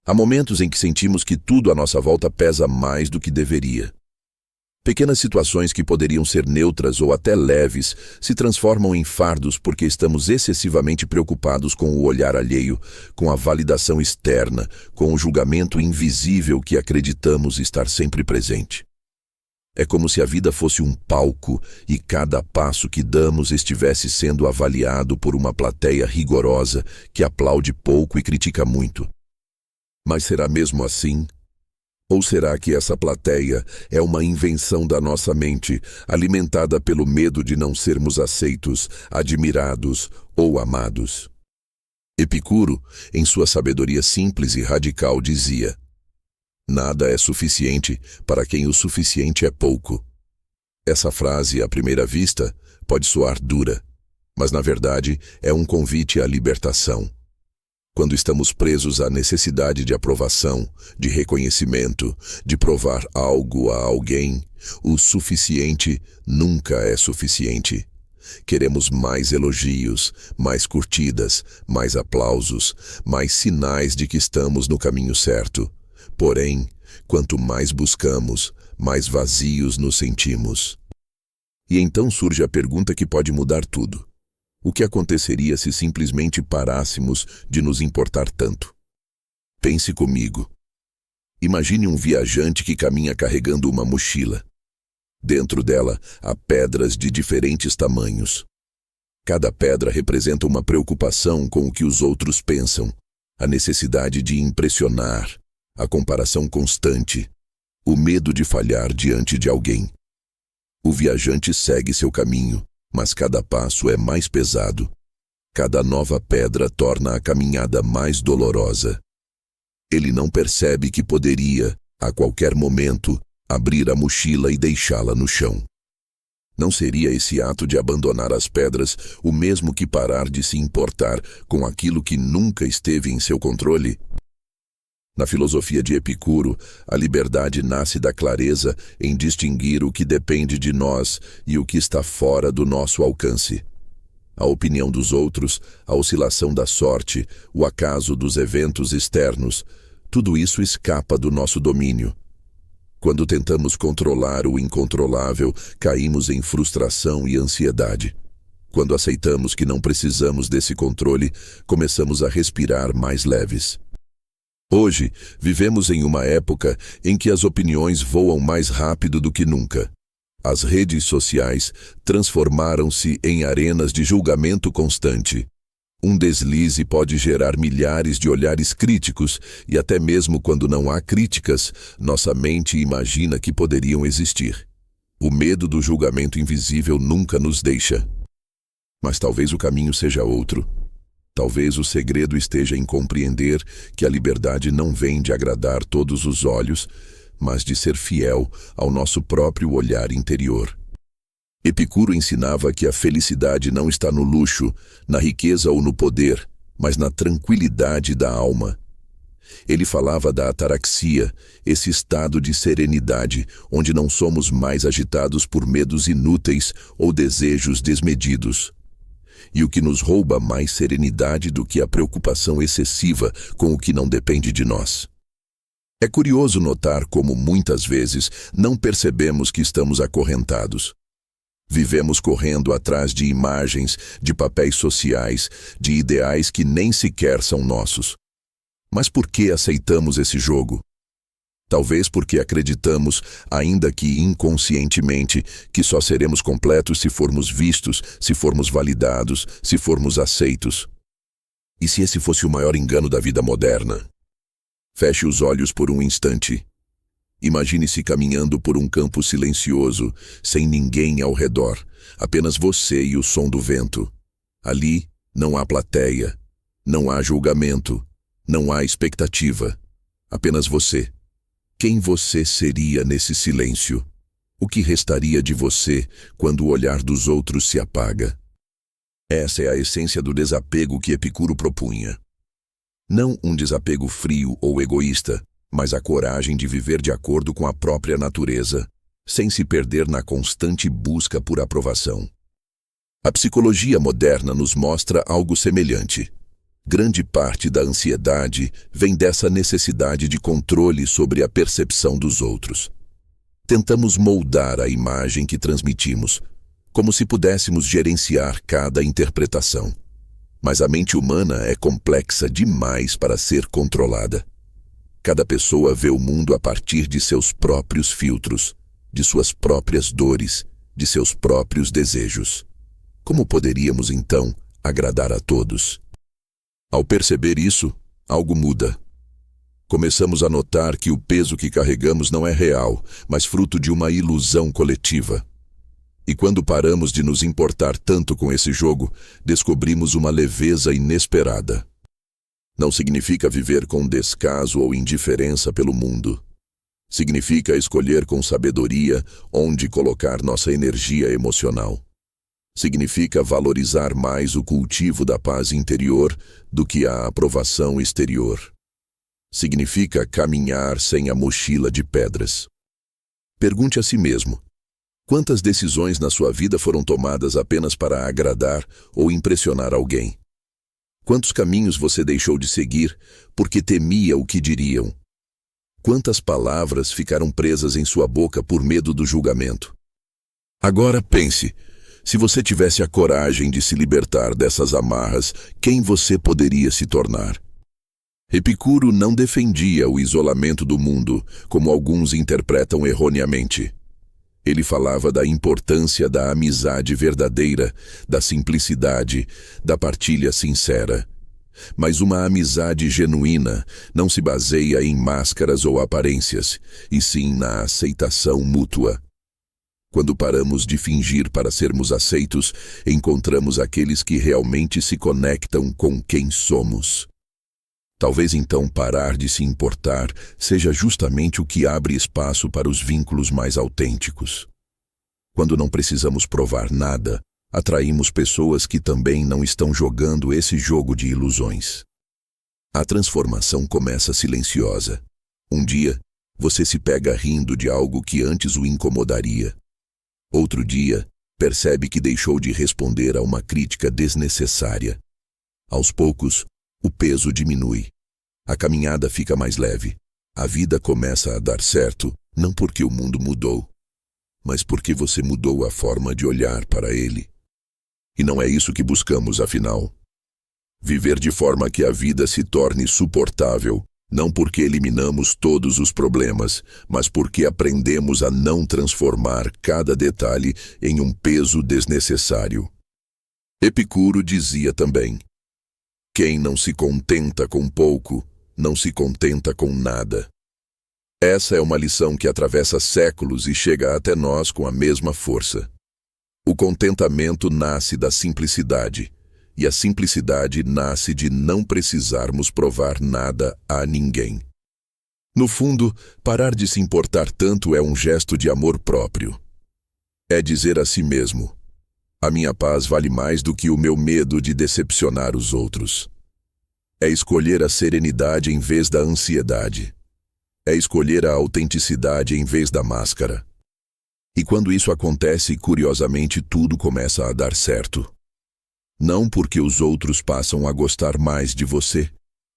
Há momentos em que sentimos que tudo à nossa volta pesa mais do que deveria. Pequenas situações que poderiam ser neutras ou até leves se transformam em fardos porque estamos excessivamente preocupados com o olhar alheio, com a validação externa, com o julgamento invisível que acreditamos estar sempre presente. É como se a vida fosse um palco e cada passo que damos estivesse sendo avaliado por uma plateia rigorosa que aplaude pouco e critica muito. Mas será mesmo assim? Ou será que essa plateia é uma invenção da nossa mente, alimentada pelo medo de não sermos aceitos, admirados ou amados? Epicuro, em sua sabedoria simples e radical, dizia: nada é suficiente para quem o suficiente é pouco. Essa frase, à primeira vista, pode soar dura, mas na verdade é um convite à libertação. Quando estamos presos à necessidade de aprovação, de reconhecimento, de provar algo a alguém, o suficiente nunca é suficiente. Queremos mais elogios, mais curtidas, mais aplausos, mais sinais de que estamos no caminho certo. Porém, quanto mais buscamos, mais vazios nos sentimos. E então surge a pergunta que pode mudar tudo. O que aconteceria se simplesmente parássemos de nos importar tanto? Pense comigo. Imagine um viajante que caminha carregando uma mochila. Dentro dela há pedras de diferentes tamanhos. Cada pedra representa uma preocupação com o que os outros pensam, a necessidade de impressionar, a comparação constante, o medo de falhar diante de alguém. O viajante segue seu caminho, mas cada passo é mais pesado. Cada nova pedra torna a caminhada mais dolorosa. Ele não percebe que poderia, a qualquer momento, abrir a mochila e deixá-la no chão. Não seria esse ato de abandonar as pedras o mesmo que parar de se importar com aquilo que nunca esteve em seu controle? Na filosofia de Epicuro, a liberdade nasce da clareza em distinguir o que depende de nós e o que está fora do nosso alcance. A opinião dos outros, a oscilação da sorte, o acaso dos eventos externos, tudo isso escapa do nosso domínio. Quando tentamos controlar o incontrolável, caímos em frustração e ansiedade. Quando aceitamos que não precisamos desse controle, começamos a respirar mais leves. Hoje, vivemos em uma época em que as opiniões voam mais rápido do que nunca. As redes sociais transformaram-se em arenas de julgamento constante. Um deslize pode gerar milhares de olhares críticos e até mesmo quando não há críticas, nossa mente imagina que poderiam existir. O medo do julgamento invisível nunca nos deixa. Mas talvez o caminho seja outro. Talvez o segredo esteja em compreender que a liberdade não vem de agradar todos os olhos, mas de ser fiel ao nosso próprio olhar interior. Epicuro ensinava que a felicidade não está no luxo, na riqueza ou no poder, mas na tranquilidade da alma. Ele falava da ataraxia, esse estado de serenidade, onde não somos mais agitados por medos inúteis ou desejos desmedidos. E o que nos rouba mais serenidade do que a preocupação excessiva com o que não depende de nós. É curioso notar como muitas vezes não percebemos que estamos acorrentados. Vivemos correndo atrás de imagens, de papéis sociais, de ideais que nem sequer são nossos. Mas por que aceitamos esse jogo? Talvez porque acreditamos, ainda que inconscientemente, que só seremos completos se formos vistos, se formos validados, se formos aceitos. E se esse fosse o maior engano da vida moderna? Feche os olhos por um instante. Imagine-se caminhando por um campo silencioso, sem ninguém ao redor, apenas você e o som do vento. Ali não há plateia, não há julgamento, não há expectativa, apenas você. Quem você seria nesse silêncio? O que restaria de você quando o olhar dos outros se apaga? Essa é a essência do desapego que Epicuro propunha. Não um desapego frio ou egoísta, mas a coragem de viver de acordo com a própria natureza, sem se perder na constante busca por aprovação. A psicologia moderna nos mostra algo semelhante. Grande parte da ansiedade vem dessa necessidade de controle sobre a percepção dos outros. Tentamos moldar a imagem que transmitimos, como se pudéssemos gerenciar cada interpretação. Mas a mente humana é complexa demais para ser controlada. Cada pessoa vê o mundo a partir de seus próprios filtros, de suas próprias dores, de seus próprios desejos. Como poderíamos, então, agradar a todos? Ao perceber isso, algo muda. Começamos a notar que o peso que carregamos não é real, mas fruto de uma ilusão coletiva. E quando paramos de nos importar tanto com esse jogo, descobrimos uma leveza inesperada. Não significa viver com descaso ou indiferença pelo mundo. Significa escolher com sabedoria onde colocar nossa energia emocional. Significa valorizar mais o cultivo da paz interior do que a aprovação exterior. Significa caminhar sem a mochila de pedras. Pergunte a si mesmo: quantas decisões na sua vida foram tomadas apenas para agradar ou impressionar alguém? Quantos caminhos você deixou de seguir porque temia o que diriam? Quantas palavras ficaram presas em sua boca por medo do julgamento? Agora pense, se você tivesse a coragem de se libertar dessas amarras, quem você poderia se tornar? Epicuro não defendia o isolamento do mundo, como alguns interpretam erroneamente. Ele falava da importância da amizade verdadeira, da simplicidade, da partilha sincera. Mas uma amizade genuína não se baseia em máscaras ou aparências, e sim na aceitação mútua. Quando paramos de fingir para sermos aceitos, encontramos aqueles que realmente se conectam com quem somos. Talvez então parar de se importar seja justamente o que abre espaço para os vínculos mais autênticos. Quando não precisamos provar nada, atraímos pessoas que também não estão jogando esse jogo de ilusões. A transformação começa silenciosa. Um dia, você se pega rindo de algo que antes o incomodaria. Outro dia, percebe que deixou de responder a uma crítica desnecessária. Aos poucos, o peso diminui. A caminhada fica mais leve. A vida começa a dar certo, não porque o mundo mudou, mas porque você mudou a forma de olhar para ele. E não é isso que buscamos, afinal. Viver de forma que a vida se torne suportável, não porque eliminamos todos os problemas, mas porque aprendemos a não transformar cada detalhe em um peso desnecessário. Epicuro dizia também: quem não se contenta com pouco, não se contenta com nada. Essa é uma lição que atravessa séculos e chega até nós com a mesma força. O contentamento nasce da simplicidade, e a simplicidade nasce de não precisarmos provar nada a ninguém. No fundo, parar de se importar tanto é um gesto de amor próprio. É dizer a si mesmo: a minha paz vale mais do que o meu medo de decepcionar os outros. É escolher a serenidade em vez da ansiedade. É escolher a autenticidade em vez da máscara. E quando isso acontece, curiosamente, tudo começa a dar certo. Não porque os outros passam a gostar mais de você,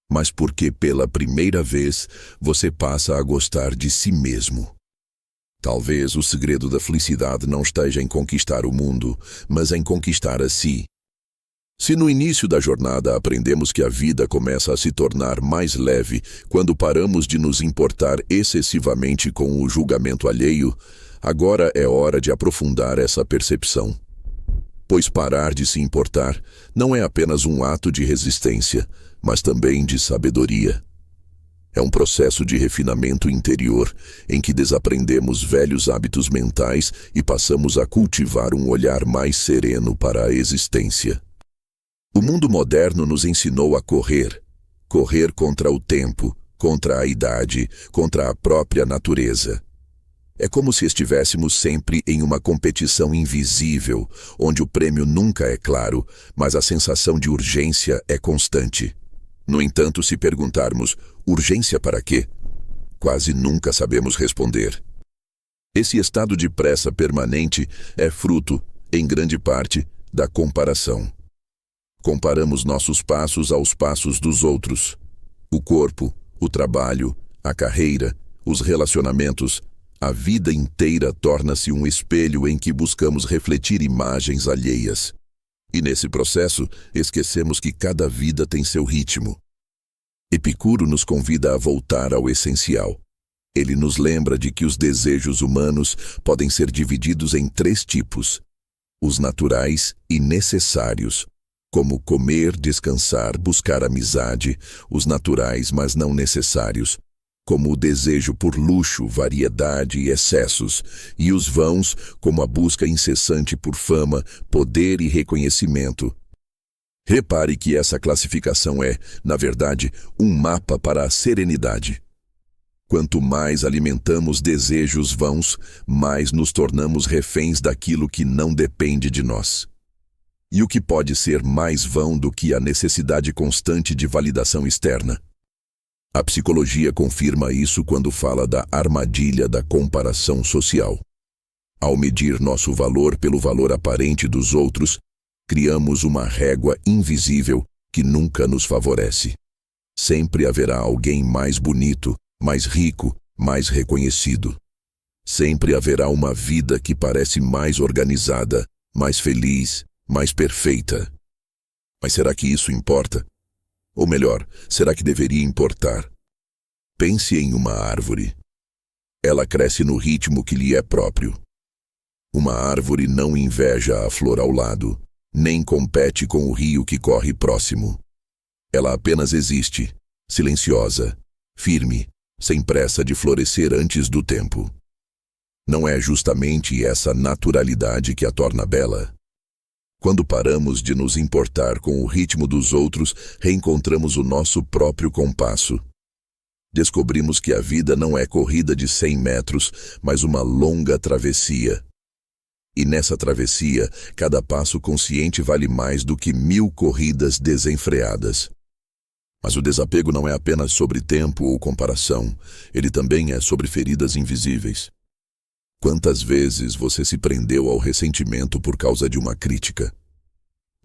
mas porque, pela primeira vez, você passa a gostar de si mesmo. Talvez o segredo da felicidade não esteja em conquistar o mundo, mas em conquistar a si. Se no início da jornada aprendemos que a vida começa a se tornar mais leve quando paramos de nos importar excessivamente com o julgamento alheio, agora é hora de aprofundar essa percepção. Pois parar de se importar não é apenas um ato de resistência, mas também de sabedoria. É um processo de refinamento interior em que desaprendemos velhos hábitos mentais e passamos a cultivar um olhar mais sereno para a existência. O mundo moderno nos ensinou a correr contra o tempo, contra a idade, contra a própria natureza. É como se estivéssemos sempre em uma competição invisível, onde o prêmio nunca é claro, mas a sensação de urgência é constante. No entanto, se perguntarmos, urgência para quê? Quase nunca sabemos responder. Esse estado de pressa permanente é fruto, em grande parte, da comparação. comparamos nossos passos aos passos dos outros. O corpo, o trabalho, a carreira, os relacionamentos, a vida inteira torna-se um espelho em que buscamos refletir imagens alheias. E nesse processo, esquecemos que cada vida tem seu ritmo. Epicuro nos convida a voltar ao essencial. Ele nos lembra de que os desejos humanos podem ser divididos em 3 tipos: os naturais e necessários, como comer, descansar, buscar amizade; os naturais, mas não necessários, como o desejo por luxo, variedade e excessos; e os vãos, como a busca incessante por fama, poder e reconhecimento. Repare que essa classificação é, na verdade, um mapa para a serenidade. Quanto mais alimentamos desejos vãos, mais nos tornamos reféns daquilo que não depende de nós. E o que pode ser mais vão do que a necessidade constante de validação externa? A psicologia confirma isso quando fala da armadilha da comparação social. Ao medir nosso valor pelo valor aparente dos outros, criamos uma régua invisível que nunca nos favorece. Sempre haverá alguém mais bonito, mais rico, mais reconhecido. Sempre haverá uma vida que parece mais organizada, mais feliz, mais perfeita. Mas será que isso importa? Ou melhor, será que deveria importar? Pense em uma árvore. Ela cresce no ritmo que lhe é próprio. Uma árvore não inveja a flor ao lado, nem compete com o rio que corre próximo. Ela apenas existe, silenciosa, firme, sem pressa de florescer antes do tempo. Não é justamente essa naturalidade que a torna bela? Quando paramos de nos importar com o ritmo dos outros, reencontramos o nosso próprio compasso. Descobrimos que a vida não é corrida de 100 metros, mas uma longa travessia. E nessa travessia, cada passo consciente vale mais do que 1000 corridas desenfreadas. Mas o desapego não é apenas sobre tempo ou comparação, ele também é sobre feridas invisíveis. Quantas vezes você se prendeu ao ressentimento por causa de uma crítica?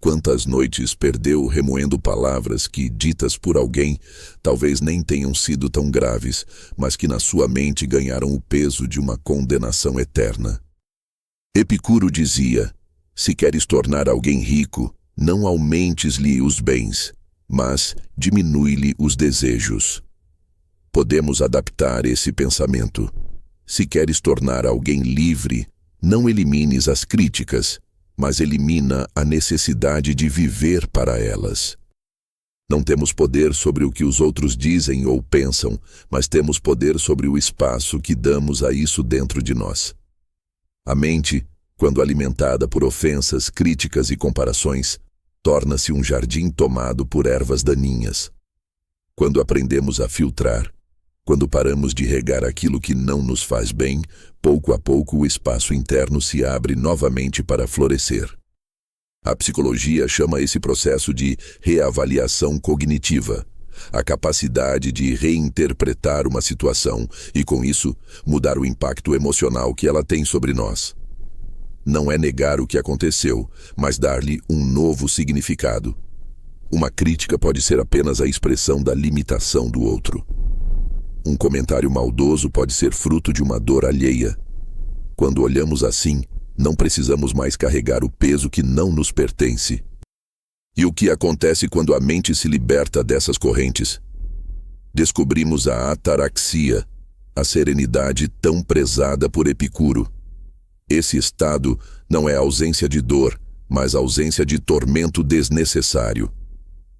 Quantas noites perdeu remoendo palavras que, ditas por alguém, talvez nem tenham sido tão graves, mas que na sua mente ganharam o peso de uma condenação eterna? Epicuro dizia: se queres tornar alguém rico, não aumentes-lhe os bens, mas diminui-lhe os desejos. Podemos adaptar esse pensamento. Se queres tornar alguém livre, não elimines as críticas, mas elimina a necessidade de viver para elas. Não temos poder sobre o que os outros dizem ou pensam, mas temos poder sobre o espaço que damos a isso dentro de nós. A mente, quando alimentada por ofensas, críticas e comparações, torna-se um jardim tomado por ervas daninhas. Quando aprendemos a filtrar, quando paramos de regar aquilo que não nos faz bem, pouco a pouco o espaço interno se abre novamente para florescer. A psicologia chama esse processo de reavaliação cognitiva, a capacidade de reinterpretar uma situação e, com isso, mudar o impacto emocional que ela tem sobre nós. Não é negar o que aconteceu, mas dar-lhe um novo significado. Uma crítica pode ser apenas a expressão da limitação do outro. Um comentário maldoso pode ser fruto de uma dor alheia. Quando olhamos assim, não precisamos mais carregar o peso que não nos pertence. E o que acontece quando a mente se liberta dessas correntes? Descobrimos a ataraxia, a serenidade tão prezada por Epicuro. Esse estado não é ausência de dor, mas ausência de tormento desnecessário.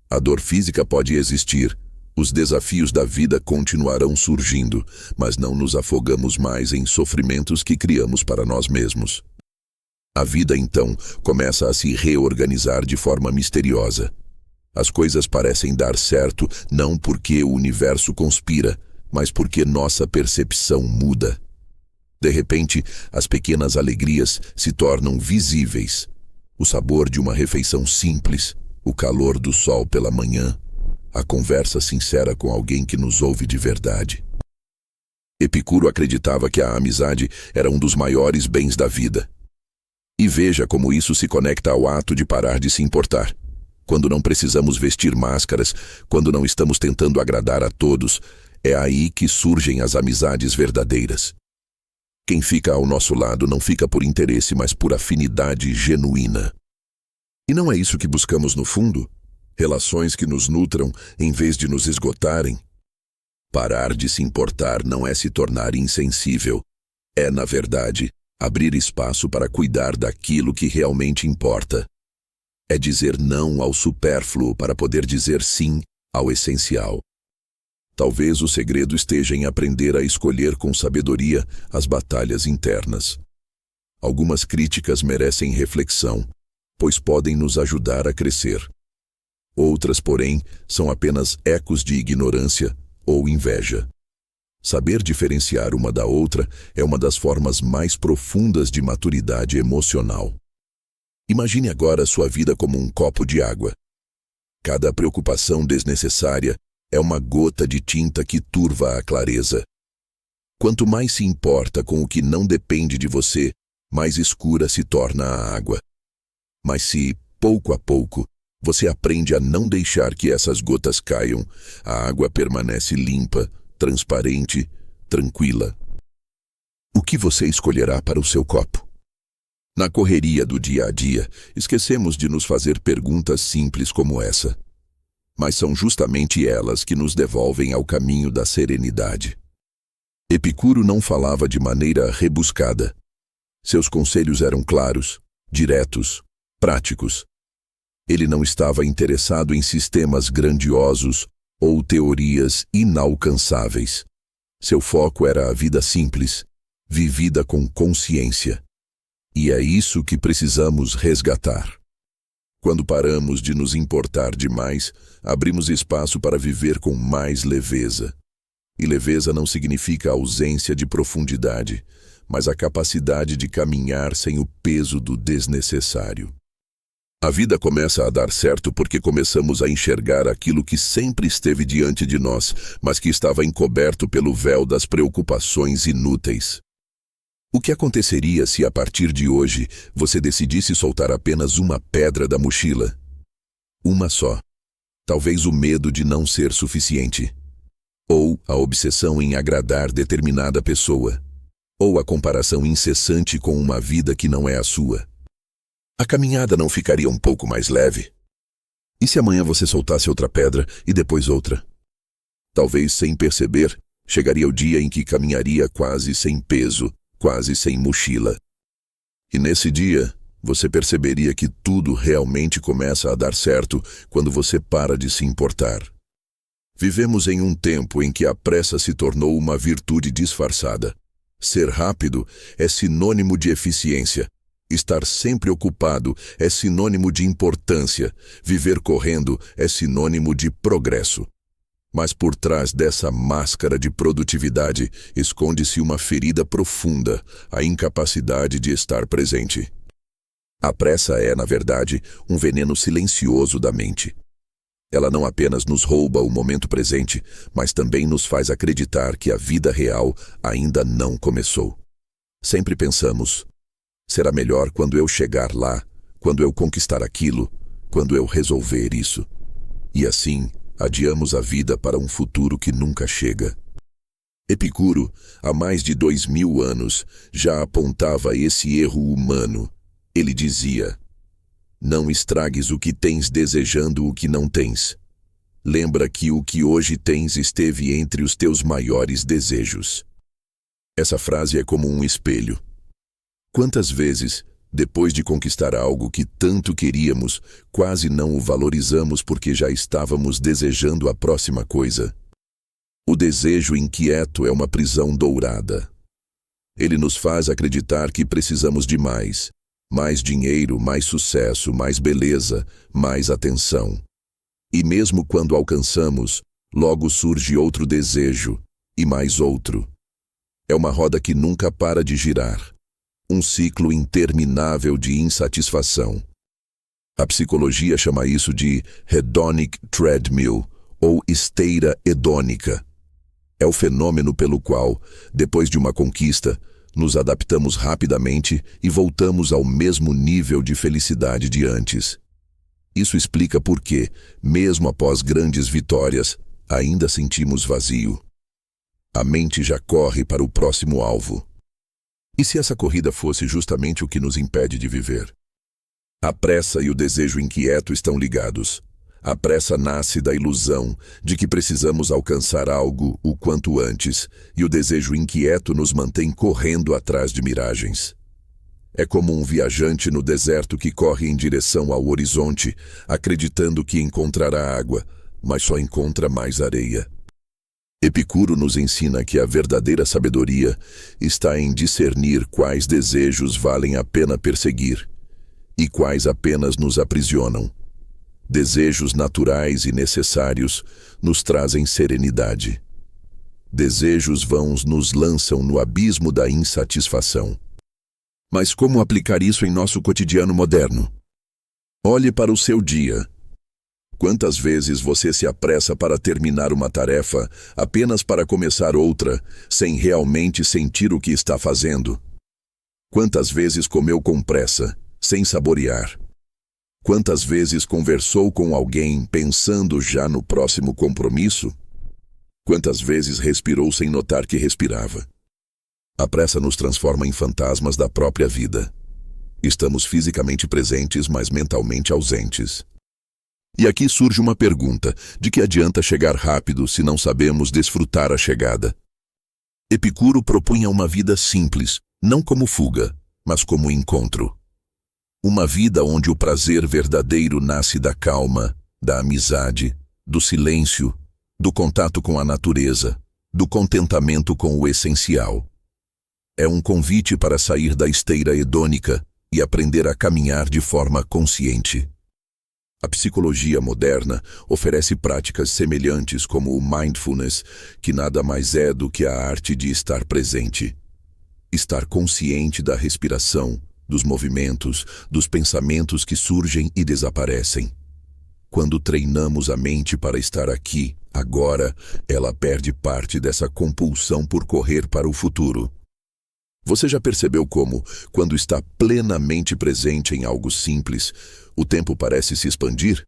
A dor física pode existir, os desafios da vida continuarão surgindo, mas não nos afogamos mais em sofrimentos que criamos para nós mesmos. A vida, então, começa a se reorganizar de forma misteriosa. As coisas parecem dar certo não porque o universo conspira, mas porque nossa percepção muda. De repente, as pequenas alegrias se tornam visíveis. O sabor de uma refeição simples, o calor do sol pela manhã, a conversa sincera com alguém que nos ouve de verdade. Epicuro acreditava que a amizade era um dos maiores bens da vida. E veja como isso se conecta ao ato de parar de se importar. quando não precisamos vestir máscaras, quando não estamos tentando agradar a todos, é aí que surgem as amizades verdadeiras. Quem fica ao nosso lado não fica por interesse, mas por afinidade genuína. E não é isso que buscamos no fundo? Relações que nos nutram em vez de nos esgotarem? Parar de se importar não é se tornar insensível. É, na verdade, abrir espaço para cuidar daquilo que realmente importa. É dizer não ao supérfluo para poder dizer sim ao essencial. Talvez o segredo esteja em aprender a escolher com sabedoria as batalhas internas. Algumas críticas merecem reflexão, pois podem nos ajudar a crescer. Outras, porém, são apenas ecos de ignorância ou inveja. Saber diferenciar uma da outra é uma das formas mais profundas de maturidade emocional. Imagine agora sua vida como um copo de água. Cada preocupação desnecessária é uma gota de tinta que turva a clareza. Quanto mais se importa com o que não depende de você, mais escura se torna a água. Mas se, pouco a pouco, você aprende a não deixar que essas gotas caiam, a água permanece limpa, transparente, tranquila. O que você escolherá para o seu copo? Na correria do dia a dia, esquecemos de nos fazer perguntas simples como essa. Mas são justamente elas que nos devolvem ao caminho da serenidade. Epicuro não falava de maneira rebuscada. Seus conselhos eram claros, diretos, práticos. Ele não estava interessado em sistemas grandiosos ou teorias inalcançáveis. Seu foco era a vida simples, vivida com consciência. E é isso que precisamos resgatar. Quando paramos de nos importar demais, abrimos espaço para viver com mais leveza. E leveza não significa ausência de profundidade, mas a capacidade de caminhar sem o peso do desnecessário. A vida começa a dar certo porque começamos a enxergar aquilo que sempre esteve diante de nós, mas que estava encoberto pelo véu das preocupações inúteis. O que aconteceria se, a partir de hoje, você decidisse soltar apenas uma pedra da mochila? Uma só. Talvez o medo de não ser suficiente. Ou a obsessão em agradar determinada pessoa. Ou a comparação incessante com uma vida que não é a sua. A caminhada não ficaria um pouco mais leve? E se amanhã você soltasse outra pedra e depois outra? Talvez sem perceber, chegaria o dia em que caminharia quase sem peso, quase sem mochila. E nesse dia, você perceberia que tudo realmente começa a dar certo quando você para de se importar. Vivemos em um tempo em que a pressa se tornou uma virtude disfarçada. Ser rápido é sinônimo de eficiência. Estar sempre ocupado é sinônimo de importância. Viver correndo é sinônimo de progresso. Mas por trás dessa máscara de produtividade esconde-se uma ferida profunda, a incapacidade de estar presente. A pressa é, na verdade, um veneno silencioso da mente. Ela não apenas nos rouba o momento presente, mas também nos faz acreditar que a vida real ainda não começou. Sempre pensamos, será melhor quando eu chegar lá, quando eu conquistar aquilo, quando eu resolver isso. E assim, adiamos a vida para um futuro que nunca chega. Epicuro, há mais de 2000 anos, já apontava esse erro humano. Ele dizia: não estragues o que tens desejando o que não tens. Lembra que o que hoje tens esteve entre os teus maiores desejos. Essa frase é como um espelho. Quantas vezes, depois de conquistar algo que tanto queríamos, quase não o valorizamos porque já estávamos desejando a próxima coisa? O desejo inquieto é uma prisão dourada. Ele nos faz acreditar que precisamos de mais. Mais dinheiro, mais sucesso, mais beleza, mais atenção. E mesmo quando alcançamos, logo surge outro desejo, e mais outro. É uma roda que nunca para de girar. Um ciclo interminável de insatisfação. A psicologia chama isso de hedonic treadmill, ou esteira hedônica. É o fenômeno pelo qual, depois de uma conquista, nos adaptamos rapidamente e voltamos ao mesmo nível de felicidade de antes. Isso explica por que, mesmo após grandes vitórias, ainda sentimos vazio. A mente já corre para o próximo alvo. E se essa corrida fosse justamente o que nos impede de viver? A pressa e o desejo inquieto estão ligados. A pressa nasce da ilusão de que precisamos alcançar algo o quanto antes, e o desejo inquieto nos mantém correndo atrás de miragens. É como um viajante no deserto que corre em direção ao horizonte, acreditando que encontrará água, mas só encontra mais areia. Epicuro nos ensina que a verdadeira sabedoria está em discernir quais desejos valem a pena perseguir e quais apenas nos aprisionam. Desejos naturais e necessários nos trazem serenidade. Desejos vãos nos lançam no abismo da insatisfação. Mas como aplicar isso em nosso cotidiano moderno? Olhe para o seu dia. Quantas vezes você se apressa para terminar uma tarefa apenas para começar outra, sem realmente sentir o que está fazendo? Quantas vezes comeu com pressa, sem saborear? Quantas vezes conversou com alguém pensando já no próximo compromisso? Quantas vezes respirou sem notar que respirava? A pressa nos transforma em fantasmas da própria vida. Estamos fisicamente presentes, mas mentalmente ausentes. E aqui surge uma pergunta: de que adianta chegar rápido se não sabemos desfrutar a chegada? Epicuro propunha uma vida simples, não como fuga, mas como encontro. Uma vida onde o prazer verdadeiro nasce da calma, da amizade, do silêncio, do contato com a natureza, do contentamento com o essencial. É um convite para sair da esteira hedônica e aprender a caminhar de forma consciente. A psicologia moderna oferece práticas semelhantes como o mindfulness, que nada mais é do que a arte de estar presente. Estar consciente da respiração, dos movimentos, dos pensamentos que surgem e desaparecem. Quando treinamos a mente para estar aqui, agora, ela perde parte dessa compulsão por correr para o futuro. Você já percebeu como, quando está plenamente presente em algo simples, o tempo parece se expandir?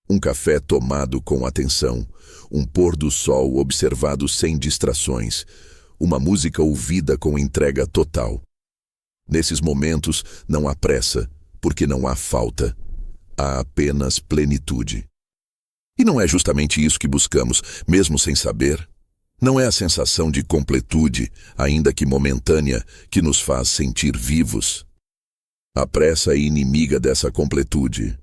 Um café tomado com atenção, um pôr do sol observado sem distrações, uma música ouvida com entrega total. Nesses momentos não há pressa, porque não há falta. Há apenas plenitude. E não é justamente isso que buscamos, mesmo sem saber? Não é a sensação de completude, ainda que momentânea, que nos faz sentir vivos? A pressa é inimiga dessa completude.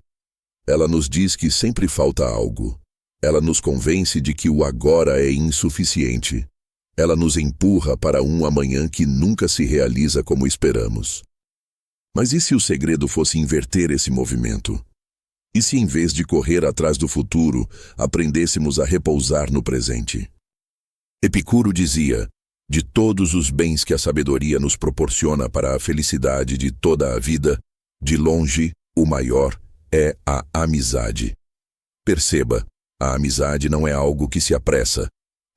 Ela nos diz que sempre falta algo. Ela nos convence de que o agora é insuficiente. Ela nos empurra para um amanhã que nunca se realiza como esperamos. Mas e se o segredo fosse inverter esse movimento? E se, em vez de correr atrás do futuro, aprendêssemos a repousar no presente? Epicuro dizia: de todos os bens que a sabedoria nos proporciona para a felicidade de toda a vida, de longe, o maior é a amizade. Perceba, a amizade não é algo que se apressa.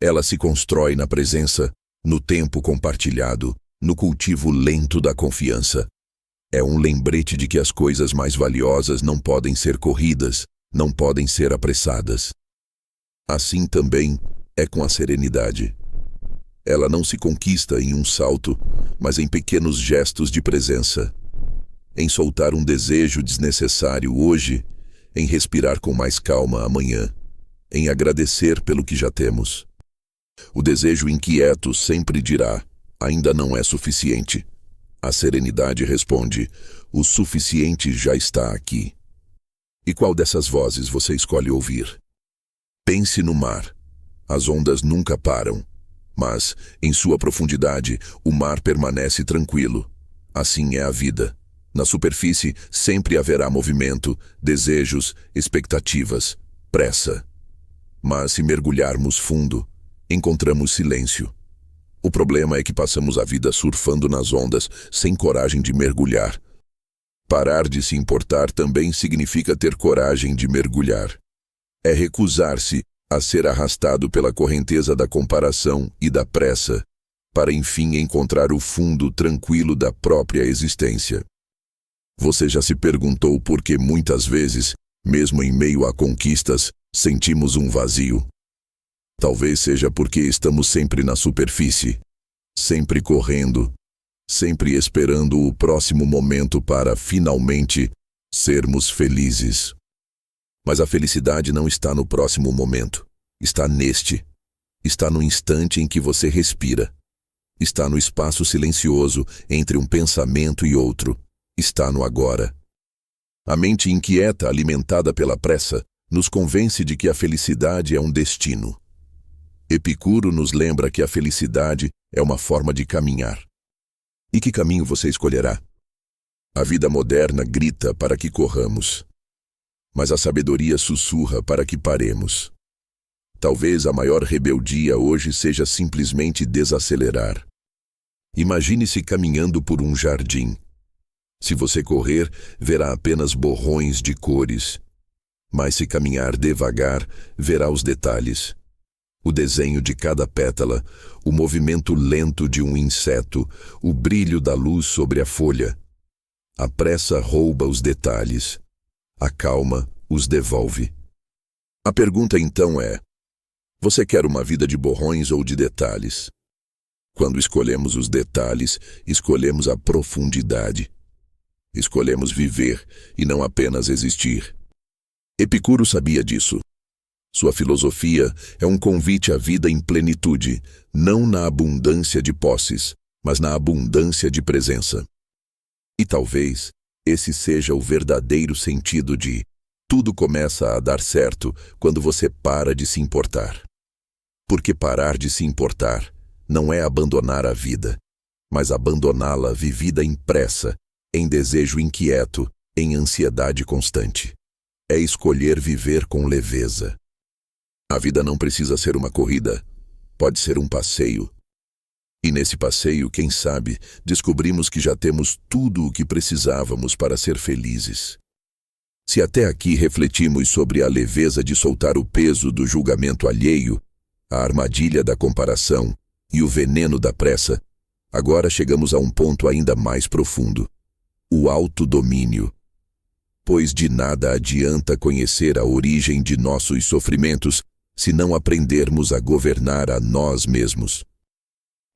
Ela se constrói na presença, no tempo compartilhado, no cultivo lento da confiança. É um lembrete de que as coisas mais valiosas não podem ser corridas, não podem ser apressadas. Assim também é com a serenidade. Ela não se conquista em um salto, mas em pequenos gestos de presença. Em soltar um desejo desnecessário hoje, em respirar com mais calma amanhã, em agradecer pelo que já temos. O desejo inquieto sempre dirá: ainda não é suficiente. A serenidade responde: o suficiente já está aqui. E qual dessas vozes você escolhe ouvir? Pense no mar. As ondas nunca param, mas, em sua profundidade, o mar permanece tranquilo. Assim é a vida. Na superfície sempre haverá movimento, desejos, expectativas, pressa. Mas se mergulharmos fundo, encontramos silêncio. O problema é que passamos a vida surfando nas ondas, sem coragem de mergulhar. Parar de se importar também significa ter coragem de mergulhar. É recusar-se a ser arrastado pela correnteza da comparação e da pressa, para enfim encontrar o fundo tranquilo da própria existência. Você já se perguntou por que muitas vezes Mesmo em meio a conquistas, sentimos um vazio. Talvez seja porque estamos sempre na superfície, sempre correndo, sempre esperando o próximo momento para, finalmente, sermos felizes. Mas a felicidade não está no próximo momento. Está neste. Está no instante em que você respira. Está no espaço silencioso entre um pensamento e outro. Está no agora. A mente inquieta, alimentada pela pressa, nos convence de que a felicidade é um destino. Epicuro nos lembra que a felicidade é uma forma de caminhar. E que caminho você escolherá? A vida moderna grita para que corramos, mas a sabedoria sussurra para que paremos. Talvez a maior rebeldia hoje seja simplesmente desacelerar. Imagine-se caminhando por um jardim. Se você correr, verá apenas borrões de cores. Mas se caminhar devagar, verá os detalhes. O desenho de cada pétala, o movimento lento de um inseto, o brilho da luz sobre a folha. A pressa rouba os detalhes. A calma os devolve. A pergunta então é: você quer uma vida de borrões ou de detalhes? Quando escolhemos os detalhes, escolhemos a profundidade. Escolhemos viver e não apenas existir. Epicuro sabia disso. Sua filosofia é um convite à vida em plenitude, não na abundância de posses, mas na abundância de presença. E talvez esse seja o verdadeiro sentido de tudo começa a dar certo quando você para de se importar. Porque parar de se importar não é abandonar a vida, mas abandoná-la vivida em pressa, em desejo inquieto, em ansiedade constante. É escolher viver com leveza. A vida não precisa ser uma corrida, pode ser um passeio. E nesse passeio, quem sabe, descobrimos que já temos tudo o que precisávamos para ser felizes. Se até aqui refletimos sobre a leveza de soltar o peso do julgamento alheio, a armadilha da comparação e o veneno da pressa, agora chegamos a um ponto ainda mais profundo: o autodomínio. Pois de nada adianta conhecer a origem de nossos sofrimentos se não aprendermos a governar a nós mesmos.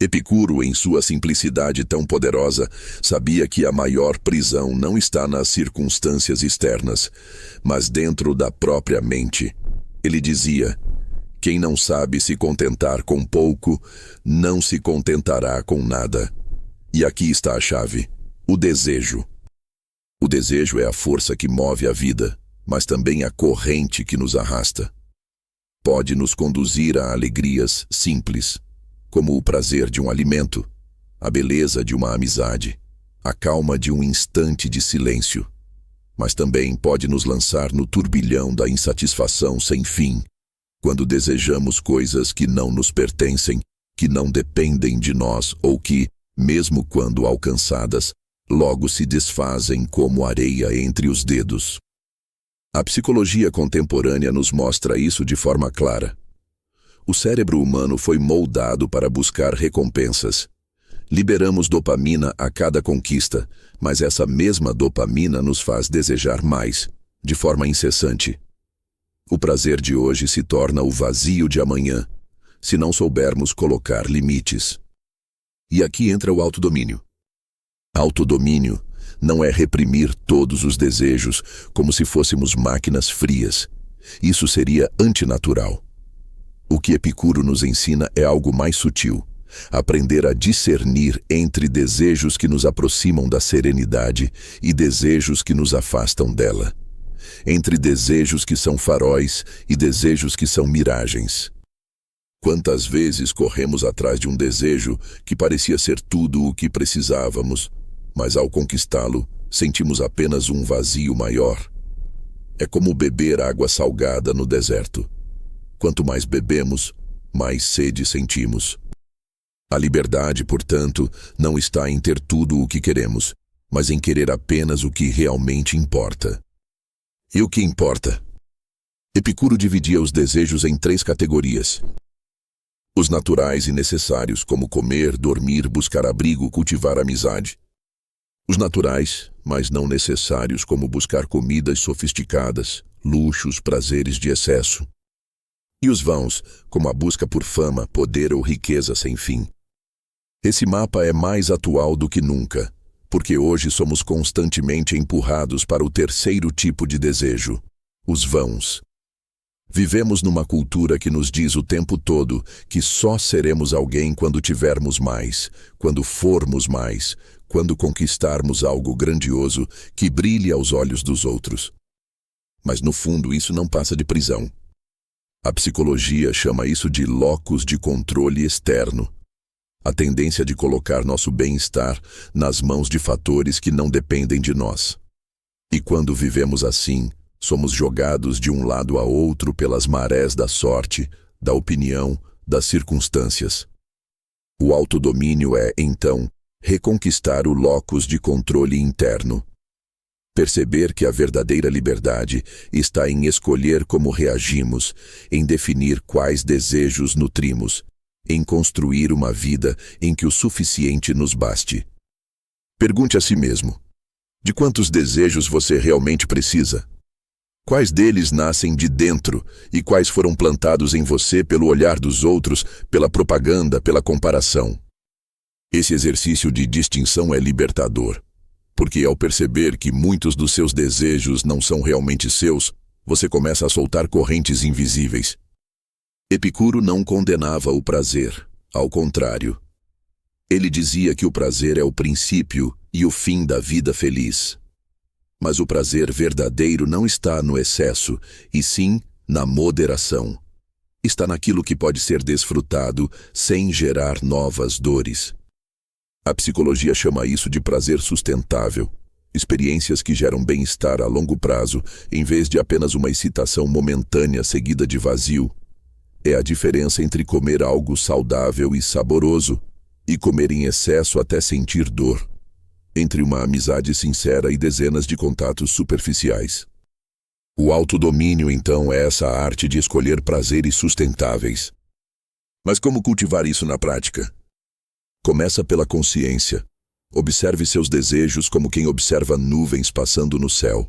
Epicuro, em sua simplicidade tão poderosa, sabia que a maior prisão não está nas circunstâncias externas, mas dentro da própria mente. Ele dizia: quem não sabe se contentar com pouco, não se contentará com nada. E aqui está a chave: o desejo. O desejo é a força que move a vida, mas também a corrente que nos arrasta. Pode nos conduzir a alegrias simples, como o prazer de um alimento, a beleza de uma amizade, a calma de um instante de silêncio. Mas também pode nos lançar no turbilhão da insatisfação sem fim, quando desejamos coisas que não nos pertencem, que não dependem de nós ou que, mesmo quando alcançadas, logo se desfazem como areia entre os dedos. A psicologia contemporânea nos mostra isso de forma clara. O cérebro humano foi moldado para buscar recompensas. Liberamos dopamina a cada conquista, mas essa mesma dopamina nos faz desejar mais, de forma incessante. O prazer de hoje se torna o vazio de amanhã, se não soubermos colocar limites. E aqui entra o autodomínio. Autodomínio não é reprimir todos os desejos como se fôssemos máquinas frias. Isso seria antinatural. O que Epicuro nos ensina é algo mais sutil: aprender a discernir entre desejos que nos aproximam da serenidade e desejos que nos afastam dela. Entre desejos que são faróis e desejos que são miragens. Quantas vezes corremos atrás de um desejo que parecia ser tudo o que precisávamos, mas ao conquistá-lo, sentimos apenas um vazio maior. É como beber água salgada no deserto. Quanto mais bebemos, mais sede sentimos. A liberdade, portanto, não está em ter tudo o que queremos, mas em querer apenas o que realmente importa. E o que importa? Epicuro dividia os desejos em 3 categorias. Os naturais e necessários, como comer, dormir, buscar abrigo, cultivar amizade. Os naturais, mas não necessários, como buscar comidas sofisticadas, luxos, prazeres de excesso. E os vãos, como a busca por fama, poder ou riqueza sem fim. Esse mapa é mais atual do que nunca, porque hoje somos constantemente empurrados para o terceiro tipo de desejo, os vãos. Vivemos numa cultura que nos diz o tempo todo que só seremos alguém quando tivermos mais, quando formos mais, quando conquistarmos algo grandioso que brilhe aos olhos dos outros. Mas no fundo isso não passa de prisão. A psicologia chama isso de locus de controle externo. A tendência de colocar nosso bem-estar nas mãos de fatores que não dependem de nós. E quando vivemos assim, somos jogados de um lado a outro pelas marés da sorte, da opinião, das circunstâncias. O autodomínio é, então, reconquistar o locus de controle interno. Perceber que a verdadeira liberdade está em escolher como reagimos, em definir quais desejos nutrimos, em construir uma vida em que o suficiente nos baste. Pergunte a si mesmo: de quantos desejos você realmente precisa? Quais deles nascem de dentro e quais foram plantados em você pelo olhar dos outros, pela propaganda, pela comparação? Esse exercício de distinção é libertador, porque ao perceber que muitos dos seus desejos não são realmente seus, você começa a soltar correntes invisíveis. Epicuro não condenava o prazer, ao contrário. Ele dizia que o prazer é o princípio e o fim da vida feliz. Mas o prazer verdadeiro não está no excesso, e sim na moderação. Está naquilo que pode ser desfrutado sem gerar novas dores. A psicologia chama isso de prazer sustentável, experiências que geram bem-estar a longo prazo, em vez de apenas uma excitação momentânea seguida de vazio. É a diferença entre comer algo saudável e saboroso e comer em excesso até sentir dor. Entre uma amizade sincera e dezenas de contatos superficiais. O autodomínio, então, é essa arte de escolher prazeres sustentáveis. Mas como cultivar isso na prática? Começa pela consciência. Observe seus desejos como quem observa nuvens passando no céu.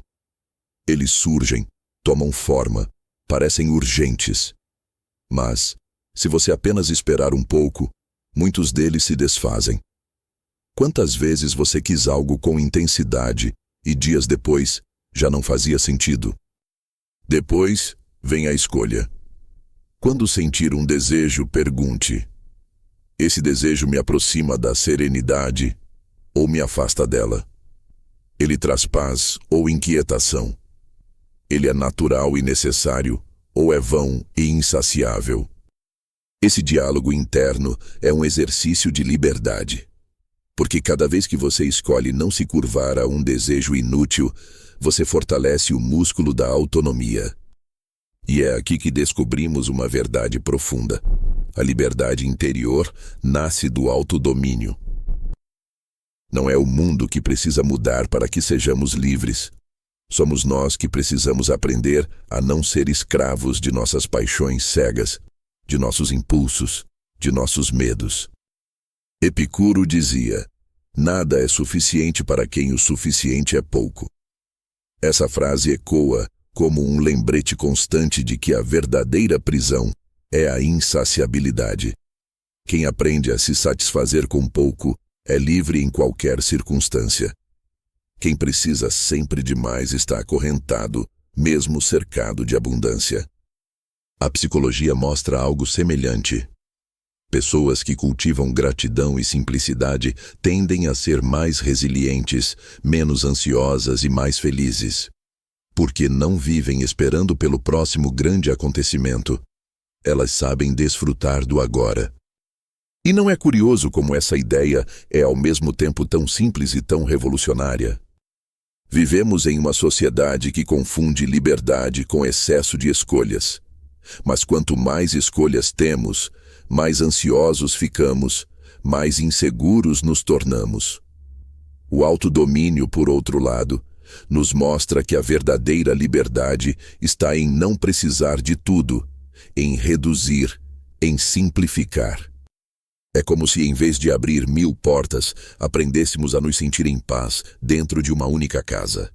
Eles surgem, tomam forma, parecem urgentes. Mas, se você apenas esperar um pouco, muitos deles se desfazem. Quantas vezes você quis algo com intensidade e dias depois já não fazia sentido? Depois vem a escolha. Quando sentir um desejo, pergunte: esse desejo me aproxima da serenidade ou me afasta dela? Ele traz paz ou inquietação? Ele é natural e necessário ou é vão e insaciável? Esse diálogo interno é um exercício de liberdade. Porque cada vez que você escolhe não se curvar a um desejo inútil, você fortalece o músculo da autonomia. E é aqui que descobrimos uma verdade profunda. A liberdade interior nasce do autodomínio. Não é o mundo que precisa mudar para que sejamos livres. Somos nós que precisamos aprender a não ser escravos de nossas paixões cegas, de nossos impulsos, de nossos medos. Epicuro dizia: nada é suficiente para quem o suficiente é pouco. Essa frase ecoa como um lembrete constante de que a verdadeira prisão é a insaciabilidade. Quem aprende a se satisfazer com pouco é livre em qualquer circunstância. Quem precisa sempre de mais está acorrentado, mesmo cercado de abundância. A psicologia mostra algo semelhante. Pessoas que cultivam gratidão e simplicidade tendem a ser mais resilientes, menos ansiosas e mais felizes. Porque não vivem esperando pelo próximo grande acontecimento. Elas sabem desfrutar do agora. E não é curioso como essa ideia é ao mesmo tempo tão simples e tão revolucionária? Vivemos em uma sociedade que confunde liberdade com excesso de escolhas. Mas quanto mais escolhas temos, mais ansiosos ficamos, mais inseguros nos tornamos. O autodomínio, por outro lado, nos mostra que a verdadeira liberdade está em não precisar de tudo, em reduzir, em simplificar. É como se, em vez de abrir 1000 portas, aprendêssemos a nos sentir em paz dentro de uma única casa.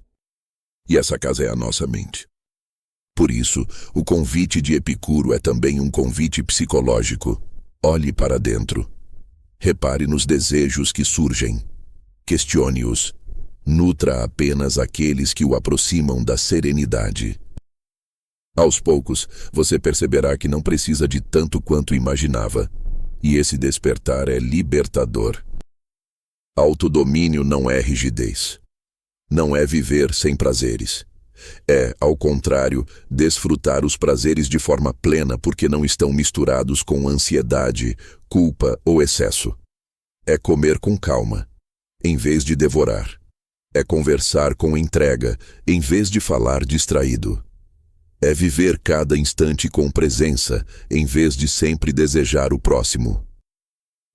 E essa casa é a nossa mente. Por isso, o convite de Epicuro é também um convite psicológico. Olhe para dentro. Repare nos desejos que surgem. Questione-os. Nutra apenas aqueles que o aproximam da serenidade. Aos poucos, você perceberá que não precisa de tanto quanto imaginava. E esse despertar é libertador. Autodomínio não é rigidez. Não é viver sem prazeres. É, ao contrário, desfrutar os prazeres de forma plena porque não estão misturados com ansiedade, culpa ou excesso. É comer com calma, em vez de devorar. É conversar com entrega, em vez de falar distraído. É viver cada instante com presença, em vez de sempre desejar o próximo.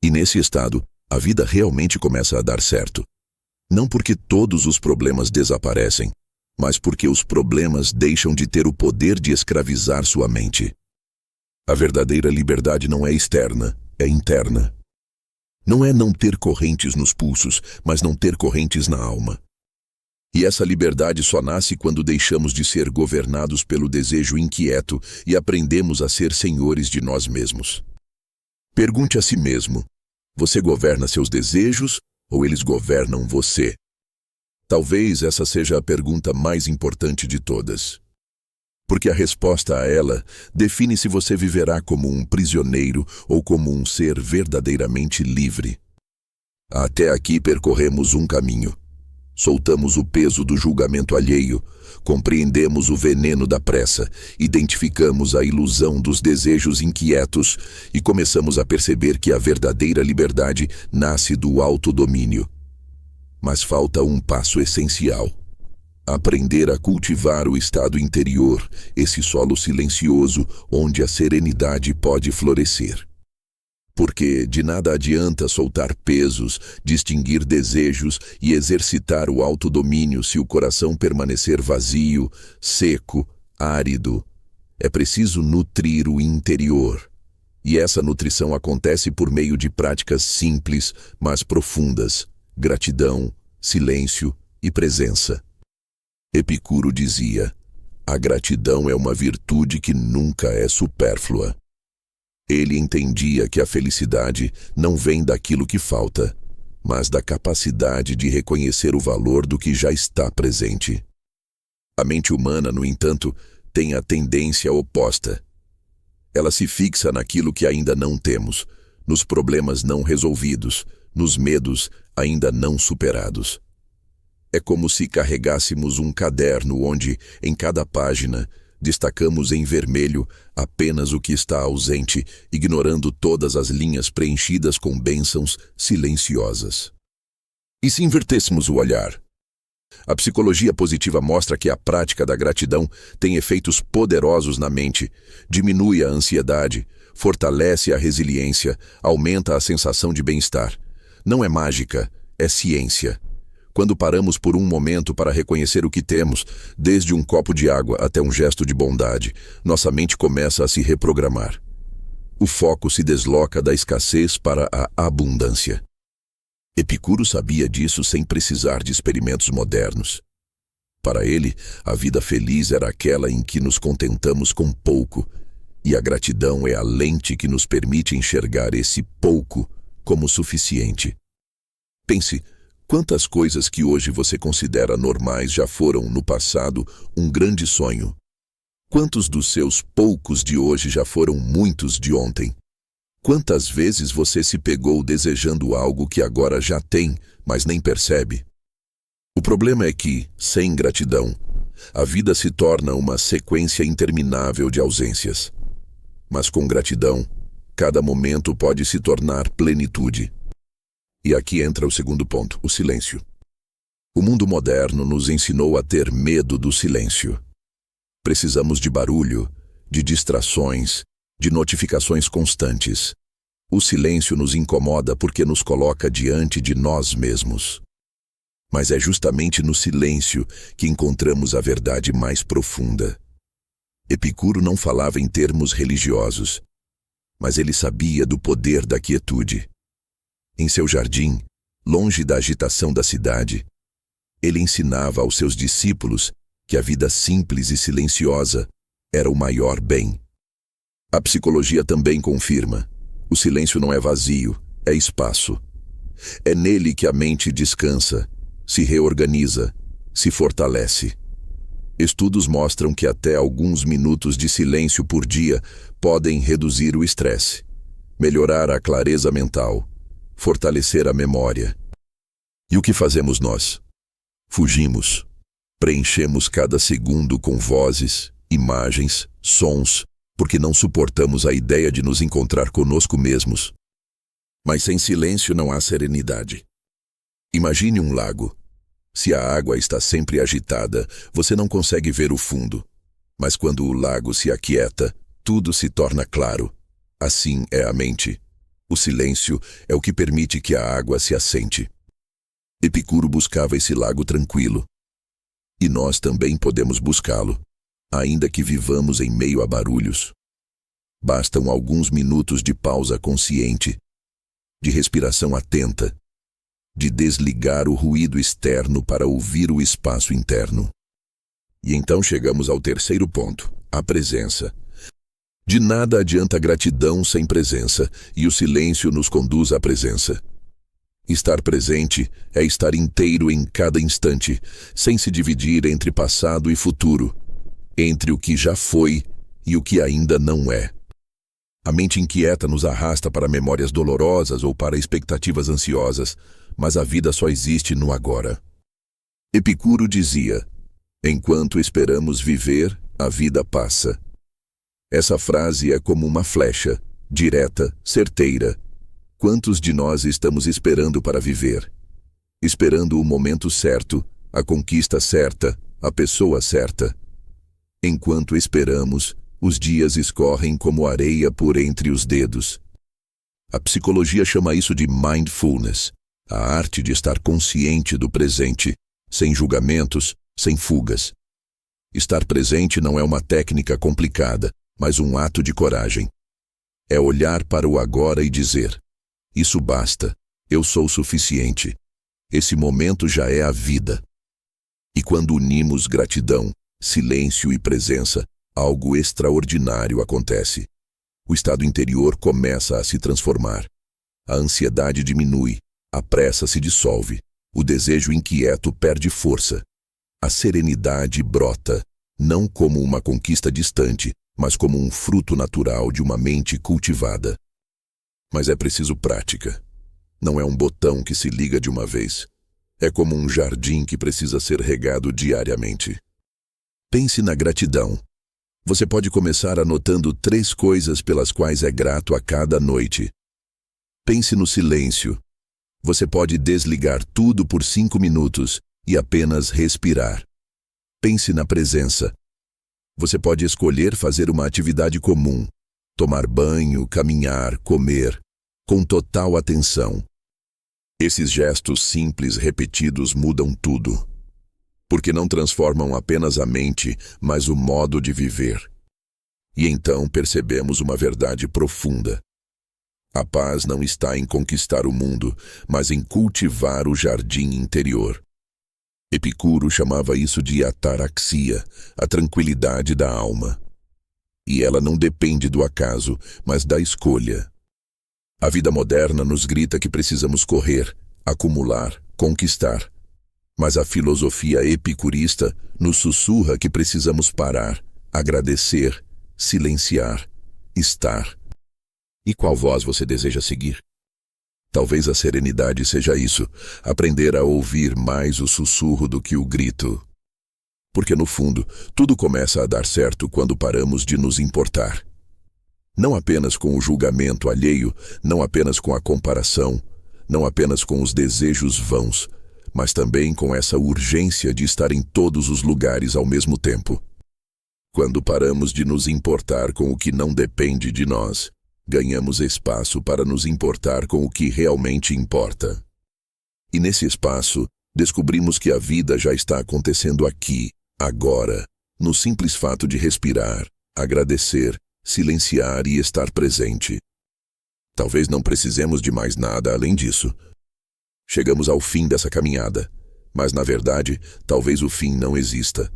E nesse estado, a vida realmente começa a dar certo. Não porque todos os problemas desaparecem, mas porque os problemas deixam de ter o poder de escravizar sua mente. A verdadeira liberdade não é externa, é interna. Não é não ter correntes nos pulsos, mas não ter correntes na alma. E essa liberdade só nasce quando deixamos de ser governados pelo desejo inquieto e aprendemos a ser senhores de nós mesmos. Pergunte a si mesmo: você governa seus desejos ou eles governam você? Talvez essa seja a pergunta mais importante de todas. Porque a resposta a ela define se você viverá como um prisioneiro ou como um ser verdadeiramente livre. Até aqui percorremos um caminho. Soltamos o peso do julgamento alheio, compreendemos o veneno da pressa, identificamos a ilusão dos desejos inquietos e começamos a perceber que a verdadeira liberdade nasce do autodomínio. Mas falta um passo essencial. Aprender a cultivar o estado interior, esse solo silencioso onde a serenidade pode florescer. Porque de nada adianta soltar pesos, distinguir desejos e exercitar o autodomínio se o coração permanecer vazio, seco, árido. É preciso nutrir o interior. E essa nutrição acontece por meio de práticas simples, mas profundas: gratidão, silêncio e presença. Epicuro dizia: a gratidão é uma virtude que nunca é supérflua. Ele entendia que a felicidade não vem daquilo que falta, mas da capacidade de reconhecer o valor do que já está presente. A mente humana, no entanto, tem a tendência oposta. Ela se fixa naquilo que ainda não temos, nos problemas não resolvidos, nos medos ainda não superados. É como se carregássemos um caderno onde, em cada página, destacamos em vermelho apenas o que está ausente, ignorando todas as linhas preenchidas com bênçãos silenciosas. E se invertêssemos o olhar? A psicologia positiva mostra que a prática da gratidão tem efeitos poderosos na mente, diminui a ansiedade, fortalece a resiliência, aumenta a sensação de bem-estar. Não é mágica, é ciência. Quando paramos por um momento para reconhecer o que temos, desde um copo de água até um gesto de bondade, nossa mente começa a se reprogramar. O foco se desloca da escassez para a abundância. Epicuro sabia disso sem precisar de experimentos modernos. Para ele, a vida feliz era aquela em que nos contentamos com pouco, e a gratidão é a lente que nos permite enxergar esse pouco como suficiente. Pense: quantas coisas que hoje você considera normais já foram, no passado, um grande sonho? Quantos dos seus poucos de hoje já foram muitos de ontem? Quantas vezes você se pegou desejando algo que agora já tem, mas nem percebe? O problema é que, sem gratidão, a vida se torna uma sequência interminável de ausências. Mas com gratidão, cada momento pode se tornar plenitude. E aqui entra o segundo ponto, o silêncio. O mundo moderno nos ensinou a ter medo do silêncio. Precisamos de barulho, de distrações, de notificações constantes. O silêncio nos incomoda porque nos coloca diante de nós mesmos. Mas é justamente no silêncio que encontramos a verdade mais profunda. Epicuro não falava em termos religiosos, mas ele sabia do poder da quietude. Em seu jardim, longe da agitação da cidade, ele ensinava aos seus discípulos que a vida simples e silenciosa era o maior bem. A psicologia também confirma: o silêncio não é vazio, é espaço. É nele que a mente descansa, se reorganiza, se fortalece. Estudos mostram que até alguns minutos de silêncio por dia podem reduzir o estresse, melhorar a clareza mental, fortalecer a memória. E o que fazemos nós? Fugimos. Preenchemos cada segundo com vozes, imagens, sons, porque não suportamos a ideia de nos encontrar conosco mesmos. Mas sem silêncio não há serenidade. Imagine um lago. Se a água está sempre agitada, você não consegue ver o fundo. Mas quando o lago se aquieta, tudo se torna claro. Assim é a mente. O silêncio é o que permite que a água se assente. Epicuro buscava esse lago tranquilo. E nós também podemos buscá-lo, ainda que vivamos em meio a barulhos. Bastam alguns minutos de pausa consciente, de respiração atenta, de desligar o ruído externo para ouvir o espaço interno. E então chegamos ao terceiro ponto, a presença. De nada adianta gratidão sem presença, e o silêncio nos conduz à presença. Estar presente é estar inteiro em cada instante, sem se dividir entre passado e futuro, entre o que já foi e o que ainda não é. A mente inquieta nos arrasta para memórias dolorosas ou para expectativas ansiosas, mas a vida só existe no agora. Epicuro dizia: enquanto esperamos viver, a vida passa. Essa frase é como uma flecha, direta, certeira. Quantos de nós estamos esperando para viver? Esperando o momento certo, a conquista certa, a pessoa certa. Enquanto esperamos, os dias escorrem como areia por entre os dedos. A psicologia chama isso de mindfulness, a arte de estar consciente do presente, sem julgamentos, sem fugas. Estar presente não é uma técnica complicada, mas um ato de coragem. É olhar para o agora e dizer: isso basta, eu sou suficiente. Esse momento já é a vida. E quando unimos gratidão, silêncio e presença, algo extraordinário acontece. O estado interior começa a se transformar. A ansiedade diminui, a pressa se dissolve, o desejo inquieto perde força. A serenidade brota, não como uma conquista distante, mas como um fruto natural de uma mente cultivada. Mas é preciso prática. Não é um botão que se liga de uma vez. É como um jardim que precisa ser regado diariamente. Pense na gratidão. Você pode começar anotando 3 coisas pelas quais é grato a cada noite. Pense no silêncio. Você pode desligar tudo por 5 minutos e apenas respirar. Pense na presença. Você pode escolher fazer uma atividade comum, tomar banho, caminhar, comer, com total atenção. Esses gestos simples repetidos mudam tudo, porque não transformam apenas a mente, mas o modo de viver. E então percebemos uma verdade profunda. A paz não está em conquistar o mundo, mas em cultivar o jardim interior. Epicuro chamava isso de ataraxia, a tranquilidade da alma. E ela não depende do acaso, mas da escolha. A vida moderna nos grita que precisamos correr, acumular, conquistar. Mas a filosofia epicurista nos sussurra que precisamos parar, agradecer, silenciar, estar. E qual voz você deseja seguir? Talvez a serenidade seja isso, aprender a ouvir mais o sussurro do que o grito. Porque no fundo, tudo começa a dar certo quando paramos de nos importar. Não apenas com o julgamento alheio, não apenas com a comparação, não apenas com os desejos vãos, mas também com essa urgência de estar em todos os lugares ao mesmo tempo. Quando paramos de nos importar com o que não depende de nós, ganhamos espaço para nos importar com o que realmente importa. E nesse espaço, descobrimos que a vida já está acontecendo aqui, agora, no simples fato de respirar, agradecer, silenciar e estar presente. Talvez não precisemos de mais nada além disso. Chegamos ao fim dessa caminhada, mas na verdade, talvez o fim não exista.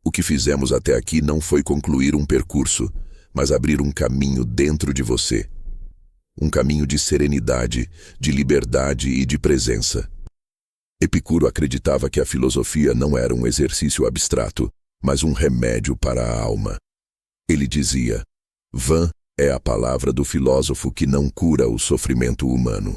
O que fizemos até aqui não foi concluir um percurso, mas abrir um caminho dentro de você. Um caminho de serenidade, de liberdade e de presença. Epicuro acreditava que a filosofia não era um exercício abstrato, mas um remédio para a alma. Ele dizia: vã é a palavra do filósofo que não cura o sofrimento humano.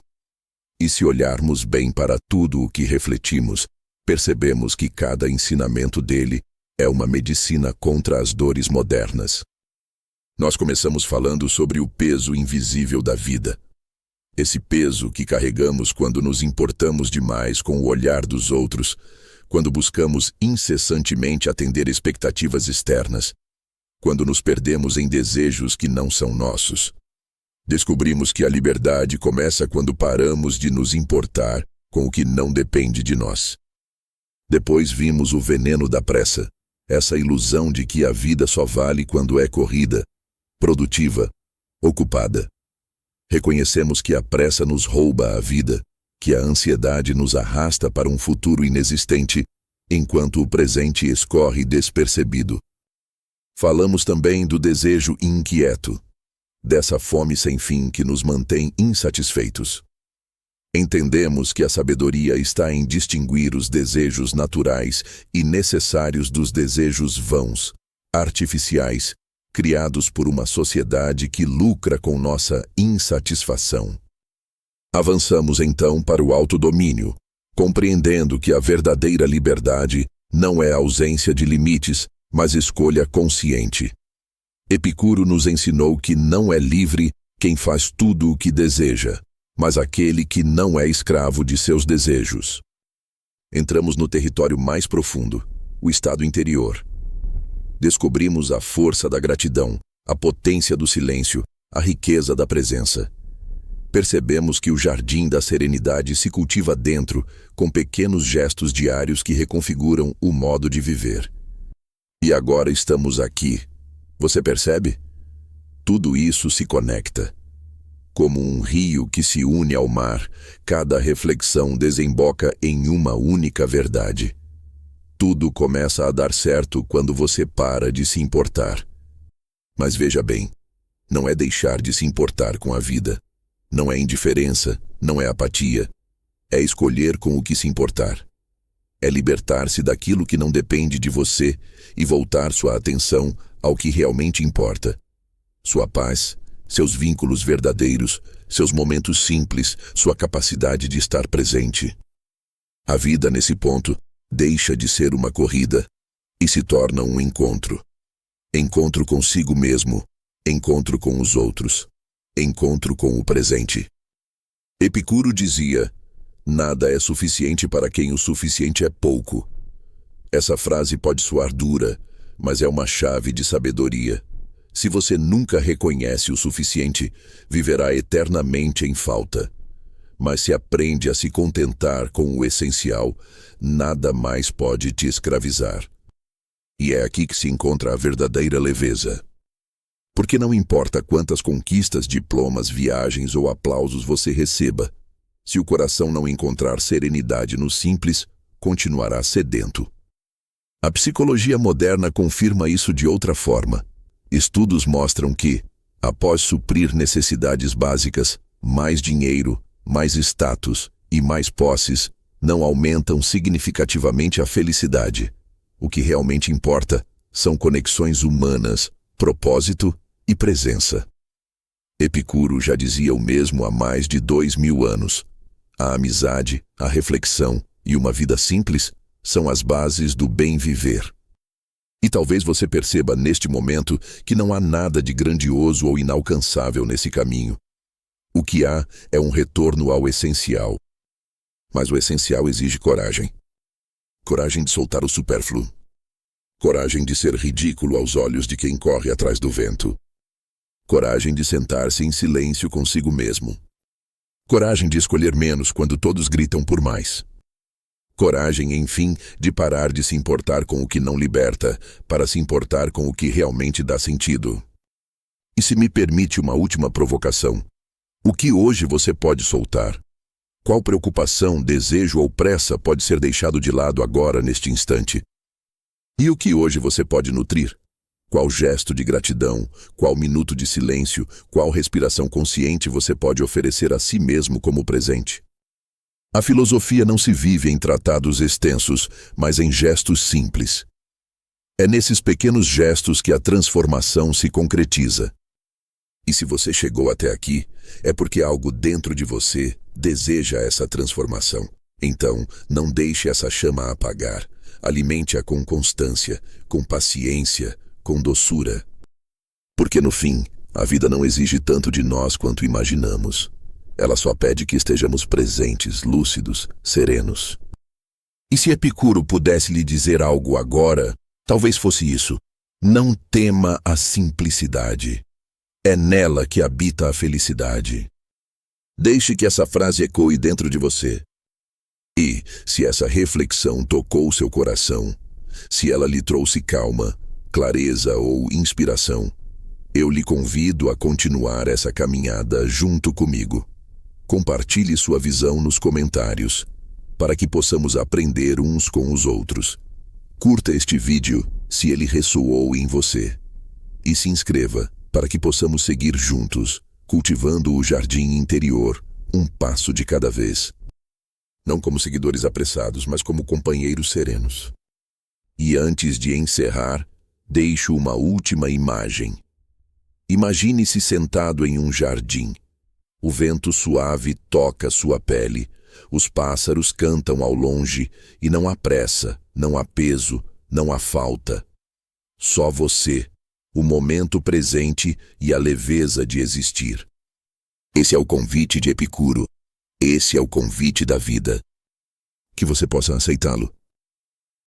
E se olharmos bem para tudo o que refletimos, percebemos que cada ensinamento dele é uma medicina contra as dores modernas. Nós começamos falando sobre o peso invisível da vida. Esse peso que carregamos quando nos importamos demais com o olhar dos outros, quando buscamos incessantemente atender expectativas externas, quando nos perdemos em desejos que não são nossos. Descobrimos que a liberdade começa quando paramos de nos importar com o que não depende de nós. Depois vimos o veneno da pressa, essa ilusão de que a vida só vale quando é corrida, produtiva, ocupada. Reconhecemos que a pressa nos rouba a vida, que a ansiedade nos arrasta para um futuro inexistente, enquanto o presente escorre despercebido. Falamos também do desejo inquieto, dessa fome sem fim que nos mantém insatisfeitos. Entendemos que a sabedoria está em distinguir os desejos naturais e necessários dos desejos vãos, artificiais, criados por uma sociedade que lucra com nossa insatisfação. Avançamos então para o autodomínio, compreendendo que a verdadeira liberdade não é ausência de limites, mas escolha consciente. Epicuro nos ensinou que não é livre quem faz tudo o que deseja, mas aquele que não é escravo de seus desejos. Entramos no território mais profundo, o estado interior. Descobrimos a força da gratidão, a potência do silêncio, a riqueza da presença. Percebemos que o jardim da serenidade se cultiva dentro, com pequenos gestos diários que reconfiguram o modo de viver. E agora estamos aqui. Você percebe? Tudo isso se conecta. Como um rio que se une ao mar, cada reflexão desemboca em uma única verdade. Tudo começa a dar certo quando você para de se importar. Mas veja bem, não é deixar de se importar com a vida. Não é indiferença, não é apatia. É escolher com o que se importar. É libertar-se daquilo que não depende de você e voltar sua atenção ao que realmente importa. Sua paz, seus vínculos verdadeiros, seus momentos simples, sua capacidade de estar presente. A vida, nesse ponto, deixa de ser uma corrida e se torna um encontro. Encontro consigo mesmo, encontro com os outros, encontro com o presente. Epicuro dizia: nada é suficiente para quem o suficiente é pouco. Essa frase pode soar dura, mas é uma chave de sabedoria. Se você nunca reconhece o suficiente, viverá eternamente em falta. Mas se aprende a se contentar com o essencial, nada mais pode te escravizar. E é aqui que se encontra a verdadeira leveza. Porque não importa quantas conquistas, diplomas, viagens ou aplausos você receba, se o coração não encontrar serenidade no simples, continuará sedento. A psicologia moderna confirma isso de outra forma. Estudos mostram que, após suprir necessidades básicas, mais dinheiro, mais status e mais posses não aumentam significativamente a felicidade. O que realmente importa são conexões humanas, propósito e presença. Epicuro já dizia o mesmo há mais de 2000 anos. A amizade, a reflexão e uma vida simples são as bases do bem viver. E talvez você perceba neste momento que não há nada de grandioso ou inalcançável nesse caminho. O que há é um retorno ao essencial. Mas o essencial exige coragem. Coragem de soltar o supérfluo. Coragem de ser ridículo aos olhos de quem corre atrás do vento. Coragem de sentar-se em silêncio consigo mesmo. Coragem de escolher menos quando todos gritam por mais. Coragem, enfim, de parar de se importar com o que não liberta, para se importar com o que realmente dá sentido. E se me permite uma última provocação, o que hoje você pode soltar? Qual preocupação, desejo ou pressa pode ser deixado de lado agora, neste instante? E o que hoje você pode nutrir? Qual gesto de gratidão, qual minuto de silêncio, qual respiração consciente você pode oferecer a si mesmo como presente? A filosofia não se vive em tratados extensos, mas em gestos simples. É nesses pequenos gestos que a transformação se concretiza. E se você chegou até aqui, é porque algo dentro de você deseja essa transformação. Então, não deixe essa chama apagar. Alimente-a com constância, com paciência, com doçura. Porque no fim, a vida não exige tanto de nós quanto imaginamos. Ela só pede que estejamos presentes, lúcidos, serenos. E se Epicuro pudesse lhe dizer algo agora, talvez fosse isso: não tema a simplicidade. É nela que habita a felicidade. Deixe que essa frase ecoe dentro de você. E, se essa reflexão tocou seu coração, se ela lhe trouxe calma, clareza ou inspiração, eu lhe convido a continuar essa caminhada junto comigo. Compartilhe sua visão nos comentários, para que possamos aprender uns com os outros. Curta este vídeo, se ele ressoou em você. E se inscreva, para que possamos seguir juntos, cultivando o jardim interior, um passo de cada vez. Não como seguidores apressados, mas como companheiros serenos. E antes de encerrar, deixo uma última imagem. Imagine-se sentado em um jardim. O vento suave toca sua pele, os pássaros cantam ao longe e não há pressa, não há peso, não há falta. Só você, o momento presente e a leveza de existir. Esse é o convite de Epicuro. Esse é o convite da vida. Que você possa aceitá-lo.